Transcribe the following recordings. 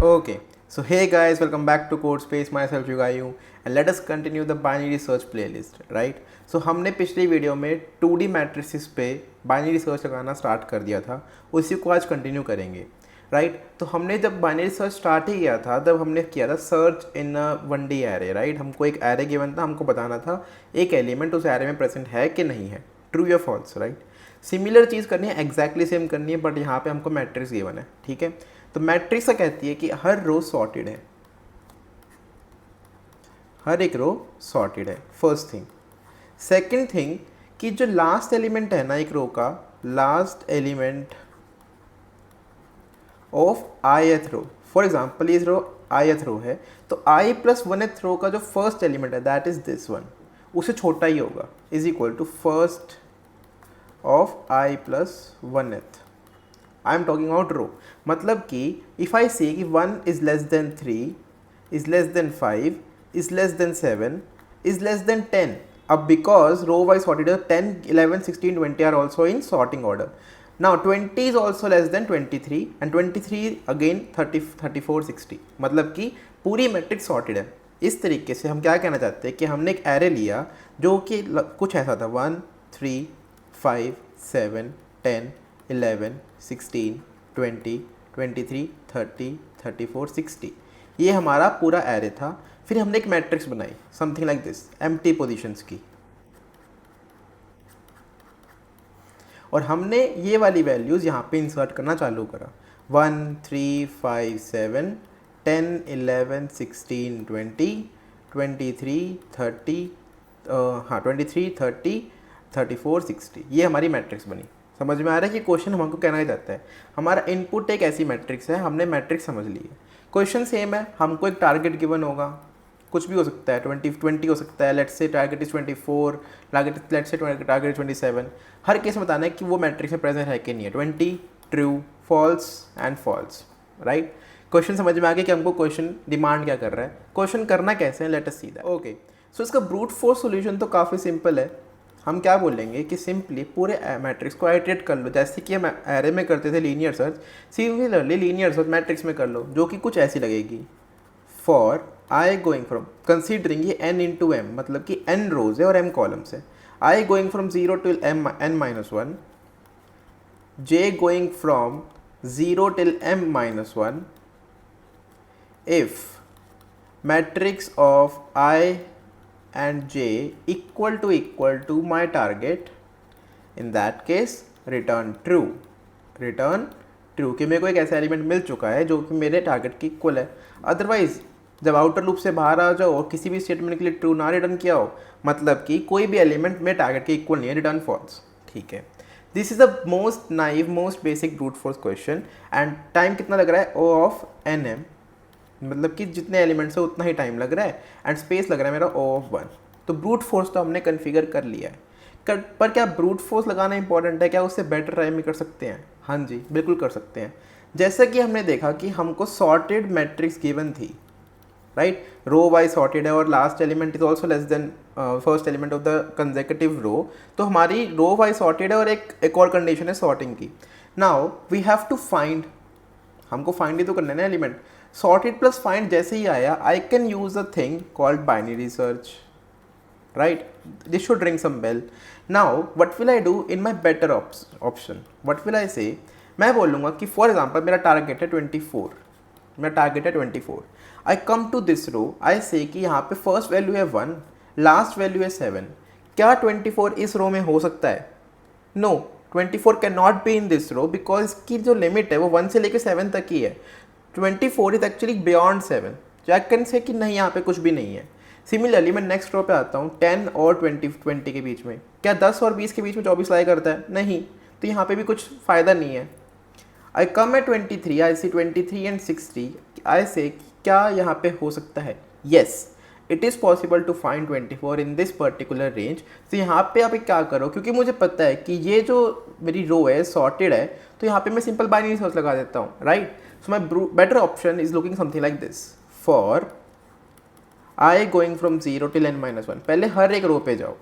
Okay, so hey guys, welcome back to Code Space. Myself Yugayu, and let us continue the binary search playlist, right? So हमने पिछली video में 2D matrices पे binary search लगाना start कर दिया था, उसी को आज कंटिन्यू करेंगे, राइट? तो हमने जब बाइनरी सर्च स्टार्ट ही किया था तब हमने किया था search in 1D array, right? हमको एक एरे गिवन था, हमको बताना था एक एलिमेंट उस एरे में प्रेजेंट है कि नहीं है, ट्रू या फॉल्स, राइट? सिमिलर चीज़ करनी है, एग्जैक्टली सेम करनी है, बट यहाँ पे हमको मैट्रिक्स गिवन है, ठीक है? तो मैट्रिक्स कहती है कि हर रो सॉर्टेड है, हर एक रो सॉर्टेड है, फर्स्ट थिंग। सेकंड थिंग कि जो लास्ट एलिमेंट है ना एक रो का, last element of ith row, for example इस रो ith रो है, तो i प्लस 1th रो का जो फर्स्ट एलिमेंट है दैट इज दिस वन, उससे छोटा ही होगा, is equal to first of i plus 1th। I am talking about row, मतलब कि इफ़ आई से कि 1 is less than 3, is less than 5, is less than 7, is less than 10, अब because row wise sorted 10, 11, 16, 20 are also in sorting order. Now 20 is also less then 23 and 23 again 30, 34, 60, मतलब कि पूरी matrix sorted है। इस तरीके से हम क्या कहना चाहते हैं कि हमने एक एरे लिया जो कि कुछ ऐसा था 1, 3, 5, 7, 10, 11, 16, 20, 23, 30, 34, 60, ये हमारा पूरा एरे था। फिर हमने एक मैट्रिक्स बनाई something like this, empty positions की, और हमने ये वाली वैल्यूज़ यहाँ पे इंसर्ट करना चालू करा, 1, 3, 5, 7, 10, 11, 16, 20, 23, 30, 23, 30, 34, 60, ये हमारी मैट्रिक्स बनी। समझ में आ रहा है कि क्वेश्चन हमको कहना चाहता है, हमारा इनपुट एक ऐसी मैट्रिक्स है, हमने मैट्रिक्स समझ ली है। क्वेश्चन सेम है, हमको एक टारगेट गिवन होगा, कुछ भी हो सकता है, 20 हो सकता है, let's say target is 24, let's say target 27, her case में बताना है कि वो मैट्रिक्स में प्रेजेंट है कि नहीं है, 20 true, false and false, right? Question समझ में आ गया कि हमको क्वेश्चन डिमांड क्या कर रहा है, क्वेश्चन करना कैसे है, let us see that. Okay, so इसका ब्रूट फोर्स सॉल्यूशन तो काफ़ी सिंपल है। हम क्या बोलेंगे कि सिंपली पूरे मैट्रिक्स को आइटरेट कर लो, जैसे कि हम एरे में करते थे linear search, similarly linear search matrix में कर लो, जो कि कुछ ऐसी लगेगी। For I going from, considering ये n इंटू एम, मतलब कि n रोज है और m कॉलम्स है, I going from 0 till n-1, j going from 0 till m-1, if matrix of i and j equal to my target, in that case return true, कि मेरे को एक ऐसा एलिमेंट मिल चुका है जो कि मेरे टारगेट की इक्वल है। अदरवाइज जब आउटर लूप से बाहर आ जाओ और किसी भी स्टेटमेंट के लिए ट्रू ना रिटर्न किया हो, मतलब कि कोई भी एलिमेंट मेरे टारगेट के इक्वल नहीं है, रिटर्न फॉल्स, ठीक है? This is the most naive, most basic brute force question. And time कितना लग रहा है, O ऑफ nm, मतलब कि जितने एलिमेंट्स है उतना ही टाइम लग रहा है, एंड स्पेस लग रहा है मेरा O ऑफ 1। तो ब्रूट फोर्स तो हमने कन्फिगर कर लिया है, पर क्या ब्रूट फोर्स लगाना इंपॉर्टेंट है, क्या उससे बेटर ट्राई में कर सकते हैं? हाँ जी, बिल्कुल कर सकते हैं। जैसा कि हमने देखा कि हमको सॉर्टेड मैट्रिक्स गिवन थी, राइट? रो वाइज सॉर्टेड है और last element is also less than first element of the consecutive row, तो हमारी रो वाइज सॉर्टेड है और एक और कंडीशन है सॉर्टिंग की। Now we have to find, हमको फाइंड ही तो करना है ना एलिमेंट। सॉर्टेड प्लस फाइंड जैसे ही आया, I can use a thing called binary search, right? This should ring some bell. Now what will I do in my better option, what will I say, मैं बोलूँगा कि for example मेरा target है 24, मेरा target है 24, आई come to this row, I say कि यहाँ पे फर्स्ट वैल्यू है 1, लास्ट वैल्यू है 7, क्या 24 इस रो में हो सकता है? No, 24 can not be in this row, because इसकी जो लिमिट है वो 1 से लेकर 7 तक ही है। 24 is actually beyond 7, check can से कि नहीं, यहाँ पे कुछ भी नहीं है। सिमिलरली मैं नेक्स्ट रो पे आता हूँ, 10 और 20 के बीच में, क्या 10 और 20 के बीच में 24 लाई करता है? नहीं, तो यहाँ पे भी कुछ फ़ायदा नहीं है। आई कम एट 23, आई सी 23 एंड 60, आई से क्या यहाँ पे हो सकता है? Yes, it is possible to find 24 in this particular range. तो यहाँ पे आप क्या करो, क्योंकि मुझे पता है कि ये जो मेरी रो है सॉर्टेड है, तो यहाँ पे मैं सिंपल बाइनरी सर्च लगा देता हूँ, right? So my better option is looking something like this, for I going from 0 till n-1, पहले हर एक रो पे जाओ,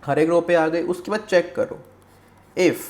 हर एक रो पे आ गए, उसके बाद चेक करो if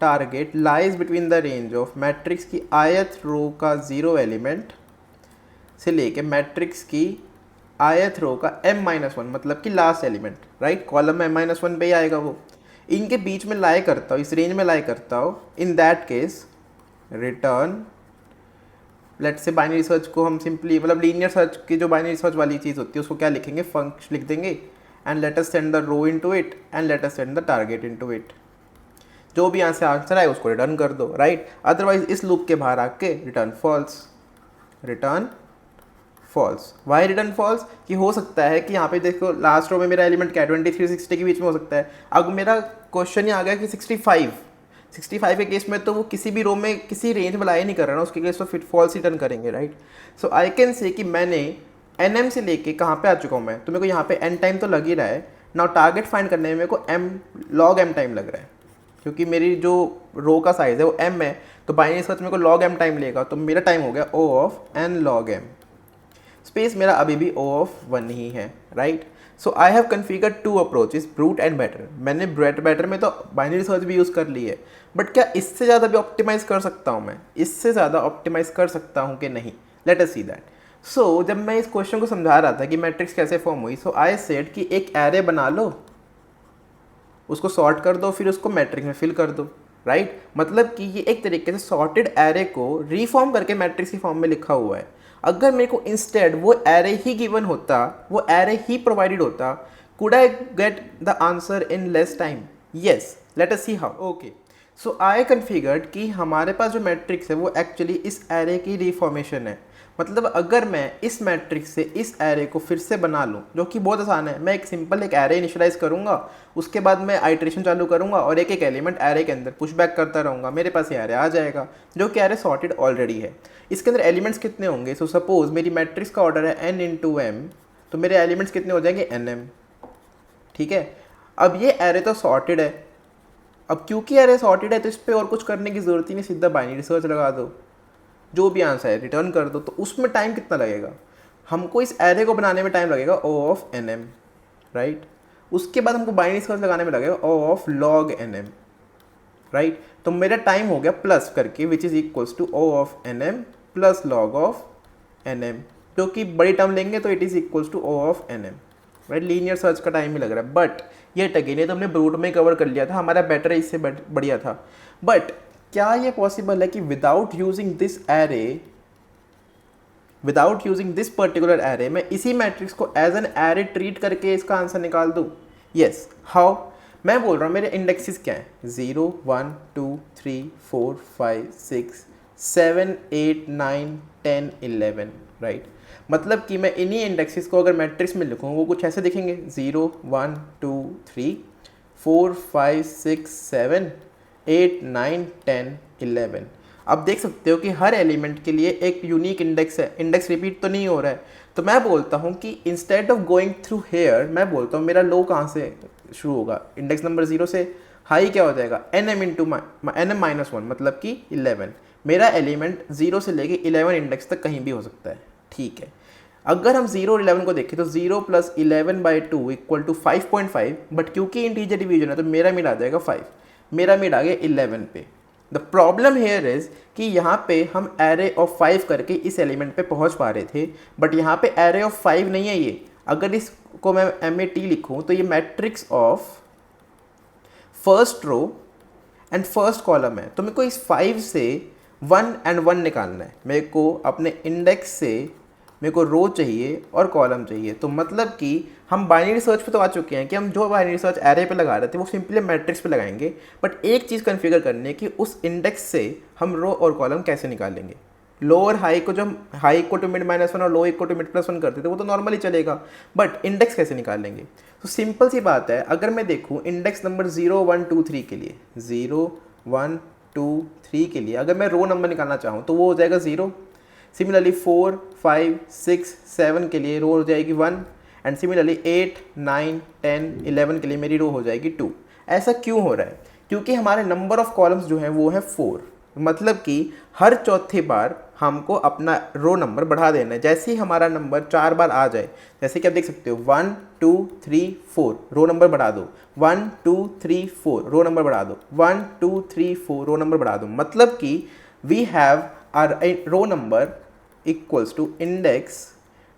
target lies between the range of matrix की ith रो का 0 एलिमेंट से लेके मैट्रिक्स की ith रो का m-1 मतलब कि लास्ट एलिमेंट, राइट, कॉलम में m-1 पे ही आएगा वो, इनके बीच में लाई करता हो, इस रेंज में लाई करता हो, इन that case return, let's say binary search को हम सिंपली मतलब लीनियर सर्च की जो बाइनरी सर्च वाली चीज़ होती है उसको क्या लिखेंगे, फंक्शन लिख देंगे, and let us send the row into it and let us send the target into it. जो भी यहाँ से आंसर आए उसको रिटर्न कर दो, राइट। अदरवाइज इस लूप के बाहर आके return false, return false. Why return false? कि हो सकता है कि यहाँ पे देखो लास्ट रो में मेरा एलिमेंट क्या है 23 60 के बीच में हो सकता है। अब मेरा क्वेश्चन ही आ गया कि 65 के केस में तो वो किसी भी रो में किसी रेंज में लाई नहीं कर रहा ना, उसके केस तो फिर फॉल्स रिटर्न करेंगे, राइट। सो आई कैन से कि मैंने एन से लेके कहाँ पे आ चुका हूँ मैं, तो मेरे को यहाँ पे एन टाइम तो लग ही रहा है। नाउ टारगेट फाइंड करने में मेरे को log m टाइम लग रहा है, क्योंकि मेरी जो रो का साइज़ है वो m है, तो बाइनरी सर्च मेरे को log m टाइम लेगा, तो मेरा टाइम हो गया O of n log m। Space मेरा अभी भी O of 1 ही है, right. So I have configure 2 approaches, brute and better. मैंने बेटर में तो बाइनरी सर्च भी यूज़ कर ली है, बट क्या इससे ज़्यादा भी ऑप्टिमाइज़ कर सकता हूँ मैं, इससे ज़्यादा ऑप्टिमाइज़ कर सकता हूँ कि नहीं, लेट अस सी दैट। सो जब मैं इस क्वेश्चन को समझा रहा था कि मैट्रिक्स कैसे फॉर्म हुई, सो आई सेड कि एक एरे बना लो, उसको सॉर्ट कर दो, फिर उसको मैट्रिक्स में फिल कर दो, राइट। मतलब कि ये एक तरीके से सॉर्टेड एरे को रीफॉर्म करके मैट्रिक्स की फॉर्म में लिखा हुआ है। अगर मेरे को इंस्टेड वो एरे ही गिवन होता, वो एरे ही प्रोवाइडेड होता, could I get the answer in less time? Yes, late us see how. Okay, so I configured कि हमारे पास जो मैट्रिक्स है वो एक्चुअली इस एरे की रीफॉर्मेशन है। मतलब अगर मैं इस मैट्रिक्स से इस एरे को फिर से बना लूँ, जो कि बहुत आसान है, मैं एक सिंपल एक एरे इनिशियलाइज करूँगा, उसके बाद मैं आइट्रेशन चालू करूँगा और एक एक एलिमेंट एरे के अंदर पुश बैक करता रहूँगा, मेरे पास ये एरे आ जाएगा, जो कि एरे सॉर्टेड ऑलरेडी है। इसके अंदर एलिमेंट्स कितने होंगे? सो सपोज मेरी मैट्रिक्स का ऑर्डर है n इंटू एम, तो मेरे एलिमेंट्स कितने हो जाएंगे? nm, ठीक है। अब ये एरे तो सॉर्टेड है, अब क्योंकि एरे सॉर्टेड है तो इस पर और कुछ करने की ज़रूरत ही नहीं, सीधा बाइनरी सर्च लगा दो, जो भी आंसर है रिटर्न कर दो। तो उसमें टाइम कितना लगेगा? हमको इस एरे को बनाने में टाइम लगेगा O of nm, राइट। उसके बाद हमको बाइनरी सर्च लगाने में लगेगा O of log nm, right. तो मेरा टाइम हो गया प्लस करके, which is equals to O of nm plus log of nm, जो कि बड़ी टर्म लेंगे तो it is equals to O of nm, right. Linear search का टाइम ही लग रहा है, बट ये अगेन ये तो हमने ब्रूट में कवर कर लिया था, हमारा बेटर इससे बढ़िया था। बट क्या ये पॉसिबल है कि without using this particular array मैं इसी मैट्रिक्स को एज एन एरे ट्रीट करके इसका आंसर निकाल दूँ? Yes, how? मैं बोल रहा हूँ मेरे इंडेक्सेस क्या हैं, 0 1 2 3 4 5 6 7 8 9 10 11, राइट। मतलब कि मैं इन्हीं इंडेक्सेस को अगर मैट्रिक्स में लिखूँ वो कुछ ऐसे दिखेंगे, 0 1 2 3 4 5 6 7 8 9 10 11। अब देख सकते हो कि हर एलिमेंट के लिए एक यूनिक इंडेक्स है, इंडेक्स रिपीट तो नहीं हो रहा है। तो मैं बोलता हूँ कि instead of going through here, मैं बोलता हूँ मेरा लो कहाँ से शुरू होगा, इंडेक्स नंबर 0 से। हाई क्या हो जाएगा? nm इंटू nm-1, मतलब कि 11। मेरा एलिमेंट 0 से लेके 11 इंडेक्स तक कहीं भी हो सकता है, ठीक है। अगर हम 0 और 11 को देखें तो 0 प्लस 11/2 इक्वल टू 5.5, बट क्योंकि इंटीजर डिवीजन है तो मेरा मिड आ जाएगा 5, मेरा मिड आ गया 11 पे। द प्रॉब्लम हेयर इज कि यहाँ पे हम एरे ऑफ 5 करके इस एलिमेंट पे पहुँच पा रहे थे, बट यहाँ पे एरे ऑफ 5 नहीं है ये। अगर इसको मैं MAT लिखूँ तो ये matrix of first row and first column है। तो मेरे को इस 5 से 1 and 1 निकालना है। मेरे को अपने इंडेक्स से मेरे को रो चाहिए और कॉलम चाहिए। तो मतलब कि हम बाइनरी सर्च पे तो आ चुके हैं कि हम जो बाइनरी सर्च एरे पे लगा रहे थे वो सिंपली मैट्रिक्स पे लगाएंगे, बट एक चीज़ कन्फिगर करनी है कि उस इंडेक्स से हम रो और कॉलम कैसे निकालेंगे। लो और हाई को जो हम हाई इक्वल टू मिड -1 और लो इक्वल टू मिड +1 करते थे वो तो नॉर्मली चलेगा, बट इंडेक्स कैसे निकालेंगे? तो सिंपल सी बात है, अगर मैं देखूँ इंडेक्स नंबर 0 1 2 3 के लिए, 0 1 2 3 के लिए अगर मैं रो नंबर निकालना चाहूँ तो वो हो जाएगा 0। सिमिलरली 4 5 6 7 के लिए रो हो जाएगी 1, एंड सिमिलरली 8 9 10 11 के लिए मेरी रो हो जाएगी 2। ऐसा क्यों हो रहा है? क्योंकि हमारे नंबर ऑफ कॉलम्स जो हैं वो है 4, मतलब कि हर चौथी बार हमको अपना रो नंबर बढ़ा देना है। जैसे ही हमारा नंबर 4 बार आ जाए, जैसे कि आप देख सकते हो 1 2 3 4 रो नंबर बढ़ा दो, 1 2 3 4 रो नंबर बढ़ा दो, 1 2 3 4 रो नंबर बढ़ा दो, मतलब कि we have R row number equals to index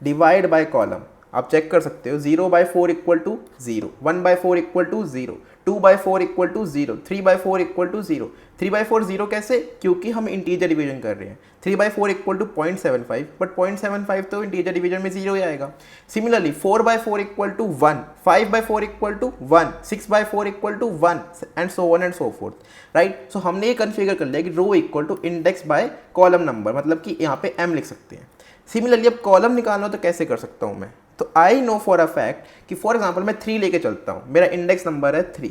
divide by column. आप चेक कर सकते हो 0/4 equal to 0, 1/4 equal to 0, 2/4 equal to 0, 3/4 equal to 0। 3/4 0 कैसे? क्योंकि हम इंटीजर डिवीजन कर रहे हैं। 3/4 इक्वल टू 0.75, बट 0.75 तो इंटीजर डिवीजन में 0 ही आएगा। Similarly 4/4 equal to 1, 5/4 equal to 1, 6/4 equal to 1 and so on and so forth, right. So हमने ये कन्फिगर कर लिया कि row equal to index by column number, मतलब कि यहाँ पे m लिख सकते हैं। सिमिलरली अब कॉलम निकालना हो तो कैसे कर सकता हूँ मैं? तो I know for a fact कि फॉर एग्जाम्पल मैं 3 लेके चलता हूँ, मेरा इंडेक्स नंबर है 3,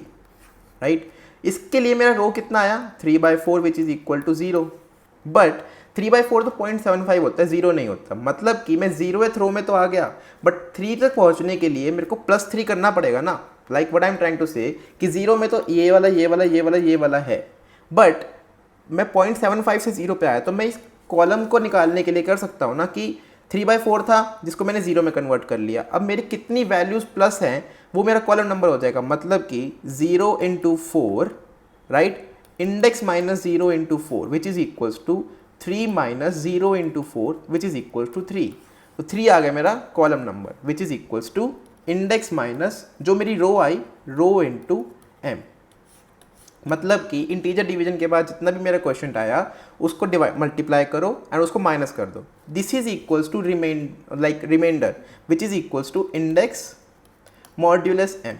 राइट। इसके लिए मेरा रो कितना आया? 3/4 which is equal to 0, but 3/4 तो 0.75 होता है, 0 नहीं होता। मतलब कि मैं 0th रो में तो आ गया, बट 3 तक पहुँचने के लिए मेरे को +3 करना पड़ेगा ना। Like what I am trying to say कि 0 में तो ये वाला ये वाला ये वाला ये वाला है, बट मैं 0.75 से 0 पे आया, तो मैं इस कॉलम को निकालने के लिए कर सकता हूँ ना कि 3/4 था जिसको मैंने 0 में कन्वर्ट कर लिया। अब मेरी कितनी वैल्यूज़ प्लस हैं वो मेरा कॉलम नंबर हो जाएगा, मतलब कि 0 into 4, right, index minus 0 into 4 which is equals to 3 minus 0 into 4 which is equals to 3। तो 3 आ गया मेरा column number which is equals to index minus जो मेरी रो आई, रो इंटू एम। मतलब कि इंटीजर डिवीजन के बाद जितना भी मेरा क्वेश्चन आया उसको मल्टीप्लाई करो एंड उसको माइनस कर दो। This is equals to remainder which is equals to index modulus M.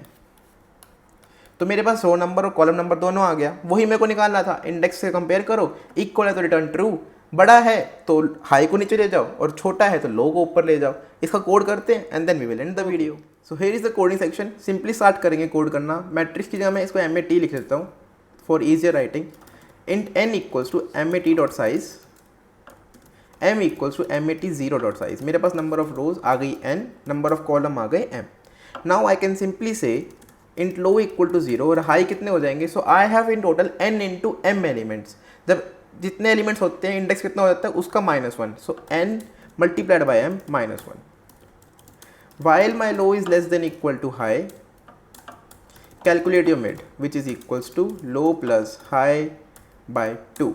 तो मेरे पास रो नंबर और कॉलम नंबर दोनों आ गया, वही मेरे को निकालना था। इंडेक्स से कंपेयर करो, इक्वल है तो रिटर्न ट्रू, बड़ा है तो हाई को नीचे ले जाओ और छोटा है तो लो को ऊपर ले जाओ। इसका कोड करते हैं and then we will end the video. So here is the coding section. Simply start करेंगे कोड करना। मैट्रिक्स की जगह मैं इसको MAT लिख देता हूँ for easier writing. Int n equals to MAT dot size, m equals to MAT 0 dot size. मेरे पास number of rows आ गई n, number of column आ गए m. Now I can simply say int low equal to 0 और high कितने हो जाएंगे? So I have in total n into m elements. जब जितने elements होते हैं index कितना हो जाता है उसका -1. So n multiplied by m -1. While my low is less than equal to high, calculate your mid which is equals to low plus high by 2.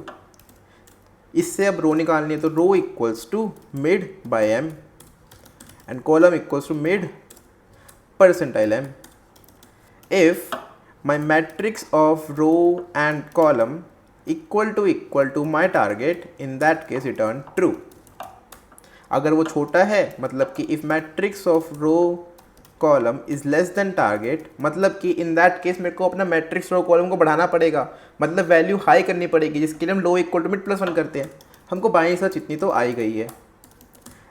इससे अब रो निकालनी है तो row equals to mid by m and column equals to mid percentile m. If my matrix of row and column equal to my target, in that case return true. अगर वो छोटा है मतलब कि if matrix of row column is less than target, मतलब कि इन that case मेरे को अपना मैट्रिक्स रो कॉलम को बढ़ाना पड़ेगा, मतलब वैल्यू हाई करनी पड़ेगी, जिसके लिए हम लो इक्वल टू मिड +1 करते हैं. हमको बाई सच इतनी तो आई गई है.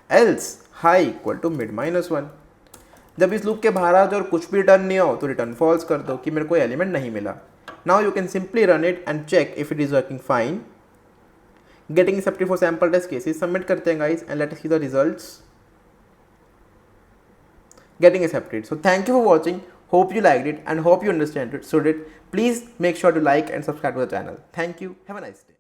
Else high equal to mid -1. जब इस लूप के बाहर आ जाओ और कुछ भी रिटर्न नहीं हो तो रिटर्न फॉल्स कर दो कि मेरे को एलिमेंट नहीं मिला. Now you can simply run it and check if it is working fine. Getting accepted for sample test cases. Submit करते हैं guys and let us see the results. Getting accepted. So thank you for watching. Hope you liked it and hope you understood it. Please make sure to like and subscribe to the channel. Thank you. Have a nice day.